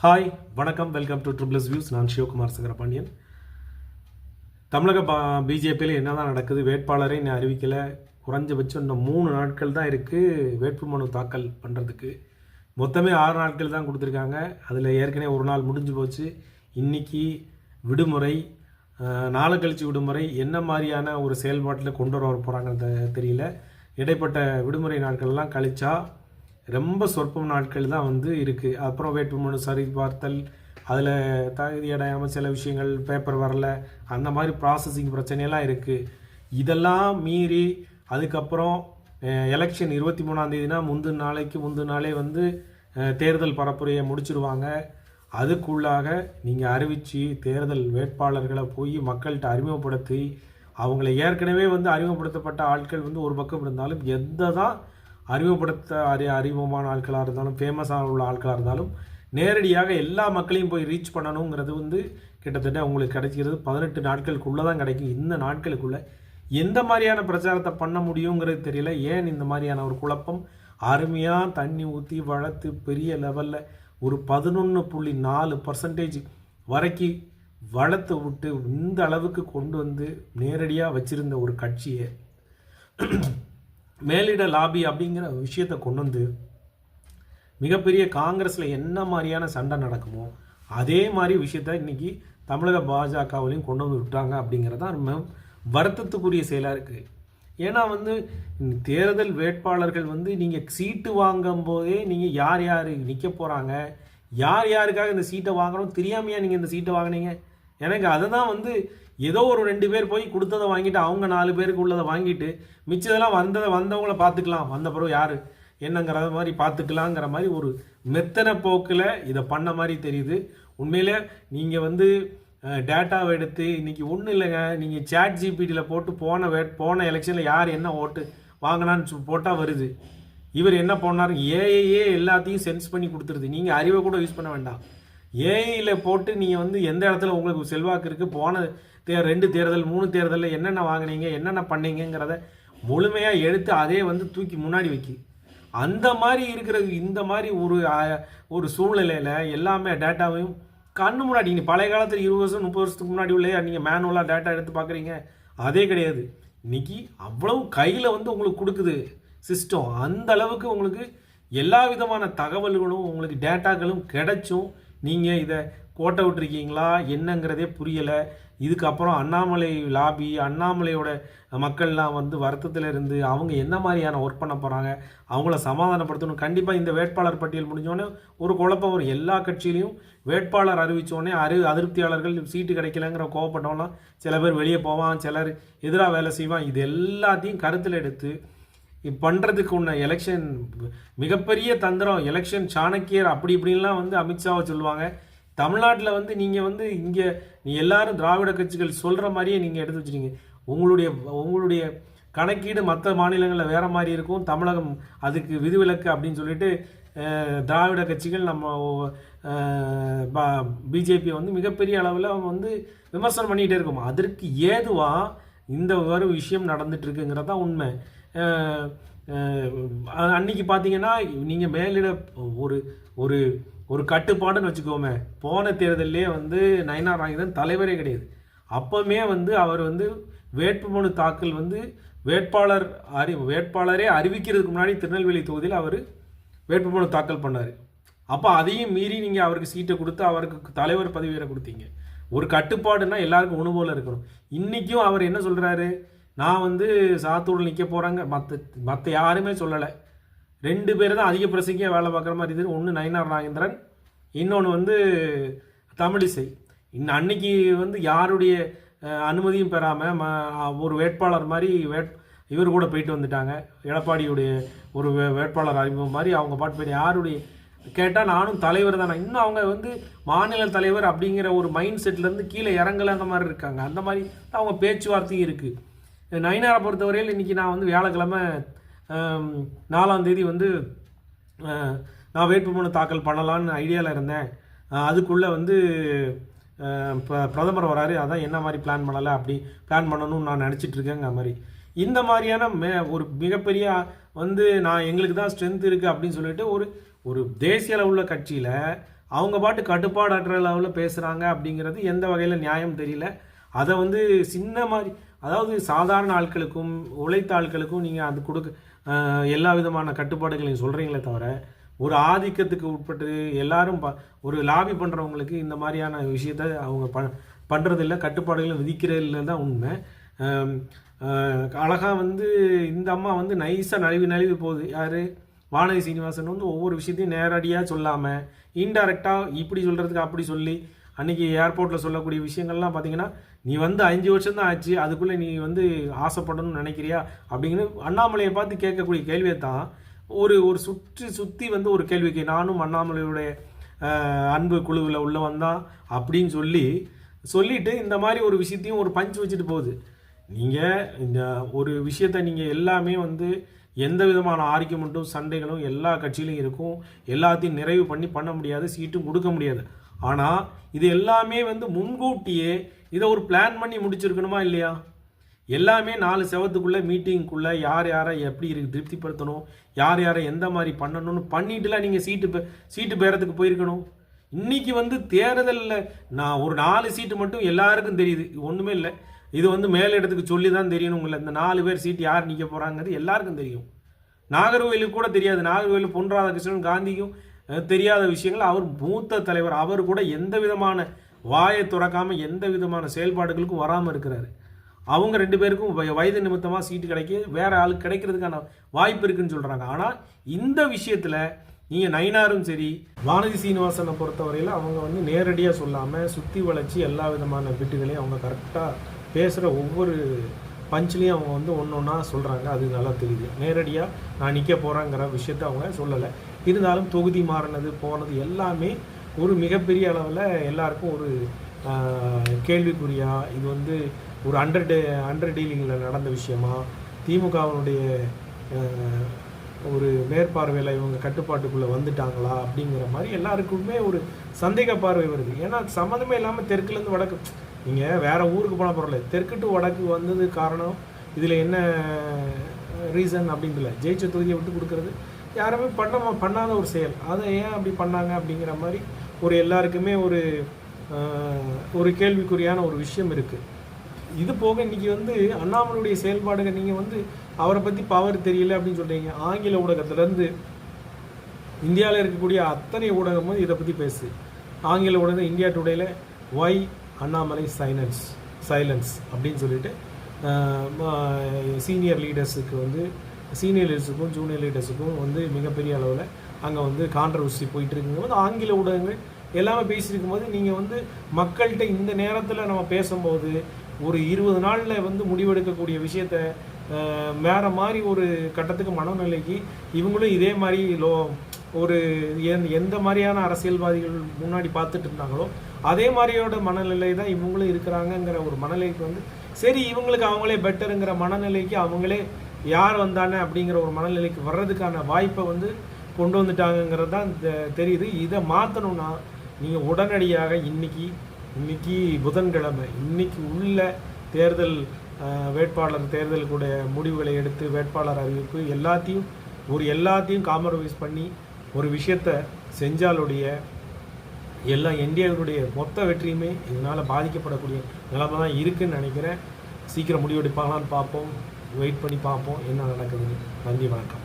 Hi வணக்கம், welcome to triples views. நான் சிவகுமார் சங்கரபாண்டியன். தமிழக பிஜேபியில் என்ன தான் நடக்குது? வேட்பாளரை இன்னும் அறிவிக்கலை. குறைஞ்சபட்சம் இன்னும் 3 நாட்கள் தான் இருக்குது வேட்புமனு தாக்கல் பண்ணுறதுக்கு. மொத்தமே 6 நாட்கள் தான் கொடுத்துருக்காங்க. அதில் ஏற்கனவே ஒரு நாள் முடிஞ்சு போச்சு. இன்றைக்கி விடுமுறை, நாளை கழிச்சு விடுமுறை. என்ன மாதிரியான ஒரு செயல்பாட்டில் கொண்டு வர போகிறாங்கன்னு தெரியல. இடைப்பட்ட விடுமுறை நாட்கள்லாம் கழிச்சா ரொம்ப சொற்பம் நாட்கள் தான் இருக்குது. அப்புறம் வேட்புமனு சரிபார்த்தல், அதில் தகுதியடையாமல் சில விஷயங்கள் பேப்பர் வரல, அந்த மாதிரி ப்ராசஸிங் பிரச்சனையெல்லாம் இருக்குது. இதெல்லாம் மீறி அதுக்கப்புறம் எலெக்ஷன் 23ஆம் முந்தின நாளே தேர்தல் பரப்புரையை முடிச்சிடுவாங்க. அதுக்குள்ளாக நீங்கள் அறிவித்து தேர்தல் வேட்பாளர்களை போய் மக்கள்கிட்ட அறிமுகப்படுத்தி, அவங்கள ஏற்கனவே அறிமுகப்படுத்தப்பட்ட ஆட்கள் ஒரு பக்கம் இருந்தாலும், எந்த தான் அறிமுகமான ஆட்களாக இருந்தாலும், ஃபேமஸாக உள்ள ஆட்களாக இருந்தாலும், நேரடியாக எல்லா மக்களையும் போய் ரீச் பண்ணணுங்கிறது கிட்டத்தட்ட உங்களுக்கு கிடைக்கிறது 18 நாட்களுக்குள்ளே தான் கிடைக்கும். இந்த நாட்களுக்குள்ளே எந்த மாதிரியான பிரச்சாரத்தை பண்ண முடியுங்கிறது தெரியல. ஏன் இந்த மாதிரியான ஒரு குழப்பம்? அருமையாக தண்ணி ஊற்றி வளர்த்து பெரிய லெவலில் ஒரு 11.4% வரைக்கும் வளர்த்து விட்டு இந்த அளவுக்கு கொண்டு நேரடியாக வச்சிருந்த ஒரு கட்சியை மேலிட லாபி அப்படிங்கிற விஷயத்தை கொண்டு மிகப்பெரிய காங்கிரஸில் என்ன மாதிரியான சண்டை நடக்குமோ அதே மாதிரி விஷயத்த இன்றைக்கி தமிழக பாஜகவிலையும் கொண்டு விட்டாங்க அப்படிங்கிறதான் ரொம்ப வருத்தத்துக்குரிய செயலாக இருக்குது. ஏன்னா தேர்தல் வேட்பாளர்கள் நீங்கள் சீட்டு வாங்கும் போதே நீங்கள் யார் யார் நிற்க போகிறாங்க, யார் யாருக்காக இந்த சீட்டை வாங்கணும் தெரியாமையா நீங்கள் இந்த சீட்டை வாங்கினீங்க? எனக்கு அதை தான் ஏதோ ஒரு 2 பேர் போய் கொடுத்ததை வாங்கிட்டு அவங்க 4 பேருக்கு உள்ளதை வாங்கிட்டு மிச்சதெல்லாம் வந்தவங்கள பார்த்துக்கலாம், வந்த பிறகு யார் என்னங்கிற மாதிரி பார்த்துக்கலாங்கிற மாதிரி ஒரு மெத்தனை போக்கில் இதை பண்ண மாதிரி தெரியுது. உண்மையிலே நீங்கள் டேட்டாவை எடுத்து இன்றைக்கி ஒன்றும் இல்லைங்க, நீங்கள் சாட் ஜிபிடியில் போட்டு போன எலெக்ஷனில் யார் என்ன ஓட்டு வாங்கினான்னு போட்டால் வருது. இவர் என்ன பண்ணார்? ஏஐயே எல்லாத்தையும் சென்ஸ் பண்ணி கொடுத்துருது. நீங்கள் அறிவை கூட யூஸ் பண்ண வேண்டாம். ஏஐயில் போட்டு நீங்கள் எந்த இடத்துல உங்களுக்கு செல்வாக்கு இருக்குது, போன 2 தேர்தல் 3 தேர்தலில் என்னென்ன வாங்கினீங்க, என்னென்ன பண்ணீங்கிறத முழுமையாக எடுத்து அதே தூக்கி முன்னாடி வைக்கி. அந்த மாதிரி இருக்கிற இந்த மாதிரி ஒரு சூழ்நிலையில் எல்லாமே டேட்டாவையும் கண்ணு முன்னாடி, நீங்கள் பழைய காலத்தில் 20 வருஷம் 30 வருஷத்துக்கு முன்னாடி உள்ளே நீங்கள் மேனுவலாக டேட்டா எடுத்து பார்க்குறீங்க, அதே கிடையாது. இன்றைக்கி அவ்வளவு கையில் உங்களுக்கு கொடுக்குது சிஸ்டம். அந்த அளவுக்கு உங்களுக்கு எல்லா விதமான தகவல்களும் உங்களுக்கு டேட்டாக்களும் கிடைச்சும் நீங்கள் இதை கோட்டை விட்டுருக்கீங்களா என்னங்கிறதே புரியலை. இதுக்கப்புறம் அண்ணாமலை லாபி, அண்ணாமலையோட மக்கள்லாம் வருத்தத்தில் இருந்து அவங்க என்ன மாதிரியான ஒர்க் பண்ண போகிறாங்க, அவங்கள சமாதானப்படுத்தணும். கண்டிப்பாக இந்த வேட்பாளர் பட்டியல் முடிஞ்சோடனே ஒரு குழப்பம் வரும். எல்லா கட்சியிலையும் வேட்பாளர் அறிவித்தோடனே அதிருப்தியாளர்கள் சீட்டு கிடைக்கலங்கிற கோவப்பட்டவங்களாம் சில பேர் வெளியே போவான், சிலர் எதிராக வேலை செய்வான். இது எல்லாத்தையும் கருத்தில் எடுத்து பண்ணுறதுக்கு உள்ள எலெக்ஷன் மிகப்பெரிய தந்திரம், எலெக்ஷன் சாணக்கியர் அப்படி இப்படின்லாம் அமித்ஷாவை சொல்லுவாங்க. தமிழ்நாட்டில் நீங்கள் இங்கே எல்லாரும் திராவிட கட்சிகள் சொல்கிற மாதிரியே நீங்கள் எடுத்து வச்சுட்டீங்க. உங்களுடைய கணக்கீடு மற்ற மாநிலங்களில் வேறு மாதிரி இருக்கும், தமிழகம் அதுக்கு விதிவிலக்கு அப்படின்னு சொல்லிட்டு திராவிட கட்சிகள் நம்ம பிஜேபியை மிகப்பெரிய அளவில் விமர்சனம் பண்ணிகிட்டே இருக்கும். அதற்கு ஏதுவாக இந்த ஒரு விஷயம் நடந்துட்டுருக்குங்கிறது தான் உண்மை. அன்னைக்கு பார்த்தீங்கன்னா நீங்கள் மேலிட ஒரு ஒரு கட்டுப்பாடுன்னு வச்சுக்கோமே. போன தேர்தலே நயினார் நாகேந்திரன் தலைவரே கிடையாது. அப்போவுமே அவர் வேட்புமனு தாக்கல் வேட்பாளரே அறிவிக்கிறதுக்கு முன்னாடி திருநெல்வேலி தொகுதியில் அவர் வேட்புமனு தாக்கல் பண்ணார். அப்போ அதையும் மீறி நீங்கள் அவருக்கு சீட்டை கொடுத்து அவருக்கு தலைவர் பதவி வேற கொடுத்தீங்க. ஒரு கட்டுப்பாடுன்னா எல்லாருக்கும் உணவோல இருக்கணும். இன்றைக்கும் அவர் என்ன சொல்கிறாரு? நான் சாத்தூரில் நிற்க போகிறாங்க, மற்ற யாருமே சொல்லலை. 2 பேர் தான் அதிக பிரசங்கியாக வேலை பார்க்குற மாதிரி இருக்குது. ஒன்று நயினார் நாகேந்திரன், இன்னொன்று தமிழிசை. அன்னைக்கு யாருடைய அனுமதியும் பெறாமல் ஒரு வேட்பாளர் மாதிரி இவர் கூட போயிட்டு வந்துட்டாங்க. எடப்பாடியுடைய ஒரு வேட்பாளர் அறிமுகம் மாதிரி அவங்க பாட்டு போய் யாருடைய கேட்டால் நானும் தலைவர் தானே, இன்னும் அவங்க மாநில தலைவர் அப்படிங்கிற ஒரு மைண்ட் செட்லேருந்து கீழே இறங்கலைங்க மாதிரி இருக்காங்க. அந்த மாதிரி அவங்க பேச்சுவார்த்தையும் இருக்குது. நயினாரை பொறுத்தவரையில் இன்றைக்கி நான் வியாழக்கிழமை 4ஆம் தேதி நான் வேட்புமனு தாக்கல் பண்ணலான்னு ஐடியாவில் இருந்தேன். அதுக்குள்ளே பிரதமர் வராரு, அதான் என்ன மாதிரி பிளான் பண்ணலை, அப்படி பிளான் பண்ணணும்னு நான் நினச்சிட்ருக்கேங்க மாதிரி. இந்த மாதிரியான ஒரு மிகப்பெரிய நான் எங்களுக்கு தான் ஸ்ட்ரென்த் இருக்குது அப்படின்னு சொல்லிட்டு ஒரு தேசிய அளவுள்ள கட்சியில் அவங்க பாட்டு கட்டுப்பாடற்ற லெவலில் பேசுகிறாங்க அப்படிங்கிறது எந்த வகையில் நியாயம் தெரியல. அதை வந்து சின்ன மாதிரி, அதாவது சாதாரண ஆட்களுக்கும் உழைத்த ஆட்களுக்கும் நீங்கள் அது எல்லா விதமான கட்டுப்பாடுகளையும் சொல்கிறீங்களே தவிர, ஒரு ஆதிக்கத்துக்கு உட்பட்டு எல்லாரும் ஒரு லாபி பண்ணுறவங்களுக்கு இந்த மாதிரியான விஷயத்த அவங்க பண்ணுறதில்ல, கட்டுப்பாடுகளை விதிக்கிறதில்ல தான் உண்மை. அழகாக வந்து இந்த அம்மா வந்து நைஸாக நழுவி போகுது. யார்? வானதி சீனிவாசன் வந்து ஒவ்வொரு விஷயத்தையும் நேரடியாக சொல்லாமல் இன்டைரக்டாக இப்படி சொல்கிறதுக்கு அப்படி சொல்லி, அன்றைக்கி ஏர்போர்ட்டில் சொல்லக்கூடிய விஷயங்கள்லாம் பார்த்தீங்கன்னா, நீ வந்து 5 வருஷம் தான் ஆச்சு, அதுக்குள்ளே நீ வந்து ஆசைப்படணும்னு நினைக்கிறியா அப்படிங்கிற அண்ணாமலையை பார்த்து கேட்கக்கூடிய கேள்வியை தான் ஒரு சுற்றி வந்து ஒரு கேள்விக்கு நானும் அண்ணாமலையுடைய அன்பு குழுவில் உள்ள வந்தான் அப்படின்னு சொல்லிட்டு இந்த மாதிரி ஒரு விஷயத்தையும் ஒரு பஞ்ச் வச்சுட்டு போகுது. நீங்கள் இந்த ஒரு விஷயத்தை நீங்கள் எல்லாமே வந்து எந்த விதமான ஆர்கியூமெண்ட்டும் சண்டைகளும் எல்லா கட்சியிலும் இருக்கும், எல்லாத்தையும் நிறைவு பண்ண முடியாது, சீட்டும் கொடுக்க முடியாது. ஆனால் இது எல்லாமே வந்து முன்கூட்டியே இதை ஒரு பிளான் பண்ணி முடிச்சிருக்கணுமா இல்லையா? எல்லாமே 4 செவத்துக்குள்ளே மீட்டிங்குள்ளே யார் யாரை எப்படி திருப்திப்படுத்தணும், யார் யாரை எந்த மாதிரி பண்ணணும்னு பண்ணிட்டுலாம் நீங்கள் சீட்டு பேரத்துக்கு போயிருக்கணும். இன்றைக்கி வந்து தேர்தலில் நான் ஒரு 4 சீட்டு மட்டும் எல்லாருக்கும் தெரியுது, ஒன்றுமே இல்லை. இது வந்து மேலிடத்துக்கு சொல்லி தான் தெரியணுங்கள. இந்த 4 பேர் சீட்டு யார் நிற்க போகிறாங்கிறது எல்லாருக்கும் தெரியும். நாகர்கோயிலுக்கு கூட தெரியாது. நாகர்கோயில் பொன் ராதாகிருஷ்ணன் காந்திக்கும் தெரியாத விஷயங்கள். அவர் மூத்த தலைவர், அவர் கூட எந்த விதமான வாயை துறக்காமல் எந்த விதமான செயல்பாடுகளுக்கும் வராமல் இருக்கிறாரு. அவங்க 2 பேருக்கும் வயது நிமித்தமாக சீட்டு கிடைக்க வேற ஆளுக்கு கிடைக்கிறதுக்கான வாய்ப்பு இருக்குன்னு சொல்கிறாங்க. ஆனால் இந்த விஷயத்தில் நீங்கள் நயினாரும் சரி, வானதி சீனிவாசனை பொறுத்தவரையில் அவங்க வந்து நேரடியாக சொல்லாமல் சுற்றி வளைச்சி எல்லா விதமான பிட்டுகளையும் அவங்க கரெக்டாக பேசுகிற ஒவ்வொரு பஞ்ச்லேயும் அவங்க வந்து ஒன்று ஒன்றா சொல்கிறாங்க. அது நல்லா தெரியுது. நேரடியாக நான் நிற்க போகிறேங்கிற விஷயத்த அவங்க சொல்லலை. இருந்தாலும் தொகுதி மாறினது போனது எல்லாமே ஒரு மிகப்பெரிய அளவில் எல்லாருக்கும் ஒரு கேள்விக்குறியா, இது வந்து ஒரு அண்டர் டீலிங்கில் நடந்த விஷயமா, திமுகவினுடைய ஒரு மேற்பார்வையில் இவங்க கட்டுப்பாட்டுக்குள்ளே வந்துட்டாங்களா அப்படிங்கிற மாதிரி எல்லாருக்குமே ஒரு சந்தேக பார்வை வருது. ஏன்னா சம்மந்தமே இல்லாமல் தெற்குலேருந்து வடக்கு, நீங்கள் வேறு ஊருக்கு போனால் பரவாயில்ல, தெற்கு டு வடக்கு வந்தது காரணம் இதில் என்ன ரீசன் அப்படின்ல, ஜெயிச்ச தொகுதியை விட்டு கொடுக்கறது யாருமே பண்ணாத ஒரு செயல். அதை ஏன் அப்படி பண்ணாங்க அப்படிங்கிற மாதிரி ஒரு எல்லாருக்குமே ஒரு கேள்விக்குறியான ஒரு விஷயம் இருக்குது. இது போக இன்றைக்கி வந்து அண்ணாமலையுடைய செயல்பாடுகள், நீங்கள் வந்து அவரை பற்றி பவர் தெரியல அப்படின்னு சொல்கிறீங்க. ஆங்கில ஊடகத்திலேருந்து இந்தியாவில் இருக்கக்கூடிய அத்தனை ஊடகமும் இதை பற்றி பேசு. ஆங்கில ஊடகம் இந்தியா டுடேயில் ஒய் அண்ணாமலை சைலன்ஸ் அப்படின்னு சொல்லிட்டு சீனியர் லீடர்ஸுக்கும் ஜூனியர் லீடர்ஸுக்கும் வந்து மிகப்பெரிய அளவில் அங்கே வந்து கான்ட்ரவர்சி போயிட்டு இருக்கும்போது ஆங்கில ஊடகங்கள் எல்லாமே பேசியிருக்கும் போது, நீங்கள் வந்து மக்கள்கிட்ட இந்த நேரத்தில் நம்ம பேசும்போது ஒரு 20 நாளில் வந்து முடிவெடுக்கக்கூடிய விஷயத்த வேறு மாதிரி ஒரு கட்டத்துக்கு மனநிலைக்கு இவங்களும் இதே மாதிரி ஒரு எந்த மாதிரியான அரசியல்வாதிகள் முன்னாடி பார்த்துட்டு இருந்தாங்களோ அதே மாதிரியோட மனநிலை தான் இவங்களும் இருக்கிறாங்கங்கிற ஒரு மனநிலைக்கு வந்து சரி, இவங்களுக்கு அவங்களே பெட்டருங்கிற மனநிலைக்கு அவங்களே யார் வந்தானே அப்படிங்கிற ஒரு மனநிலைக்கு வர்றதுக்கான வாய்ப்பை வந்து கொண்டு வந்துட்டாங்கங்கிறது தான் தெரியுது. இதை மாற்றணும்னா நீங்கள் உடனடியாக இன்னைக்கு புதன்கிழமை இன்னைக்கு உள்ள தேர்தல் தேர்தலுடைய முடிவுகளை எடுத்து வேட்பாளர் அறிவிப்பு எல்லாத்தையும் காம்ப்ரமைஸ் பண்ணி ஒரு விஷயத்தை செஞ்சாலுடைய இந்தியாவினுடைய மொத்த வெற்றியுமே இதனால் பாதிக்கப்படக்கூடிய நிலைமை தான் இருக்குதுன்னு நினைக்கிறேன். சீக்கிரம் முடிவெடுப்பாங்களான்னு பார்ப்போம், வெயிட் பண்ணி பார்ப்போம் என்ன நடக்குதுன்னு. நன்றி, வணக்கம்.